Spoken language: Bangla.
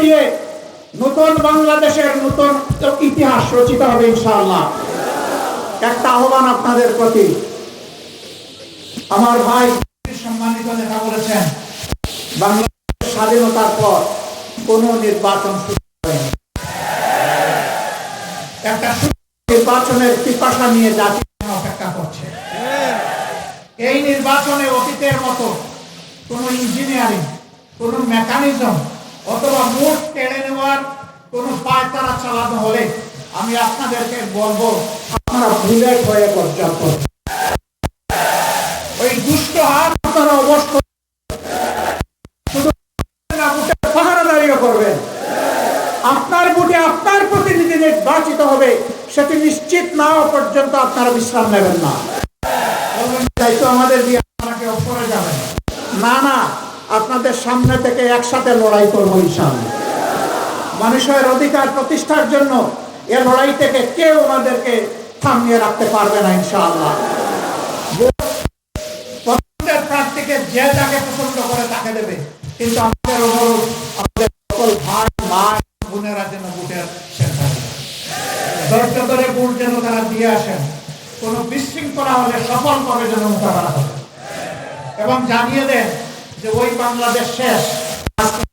দিয়ে নতুন বাংলাদেশের নতুন ইতিহাস রচিত হবে ইনশাআল্লাহ। একটা আহ্বান আপনাদের প্রতি, আমার ভাই সম্মানিত নেতা বলেছেন বাংলাদেশের স্বাধীনতার পর কোন নির্বাচন শুরু হয়নি। একটা নির্বাচনের পিপাসা নিয়ে জাতি অপেক্ষা করছে। এই নির্বাচনে অতীতের মতো কোন ইঞ্জিনিয়ারিং, কোন মেকানিজম অথবা মোট কেড়ে নেওয়ার কোন পায়তারা চালানো হলে আমি আপনাদেরকে বলবো আপনারা বুলেট হয়ে পর্যাপ্ত ওই দুষ্ট হাত আপনারা অবশ্যই শুধু পাহারাদারিও করবেন। আপনার বুটে আপনার প্রতিনিধি নির্বাচিত হবে, সেটি নিশ্চিত না হওয়া পর্যন্ত আপনারা বিশ্রাম নেবেন না। দায়িত্ব আমাদের দিয়ে আপনারা কেউ করে যাবেন না। না, আপনাদের সামনে থেকে একসাথে লড়াই করবো ইনশাআল্লাহ। মানুষের অধিকার প্রতিষ্ঠার জন্য এ লড়াই থেকে কেউ আমাদেরকে থামিয়ে রাখতে পারবে না ইনশাআল্লাহ। পছন্দের প্রার্থীকে যে যাকে পছন্দ করে তাকে দেবে, কিন্তু আমাদের অনুরোধ আমাদের সকল ভাই মা বোনেরা যেন ভোটের ধৈর্য ধরে ভোট যেন তারা দিয়ে আসেন। কোন বিশৃঙ্খলা হলে সফল করে যেন মোকাবেলা করে এবং জানিয়ে দেন যে ওই বাংলাদেশ শেষ, আজকে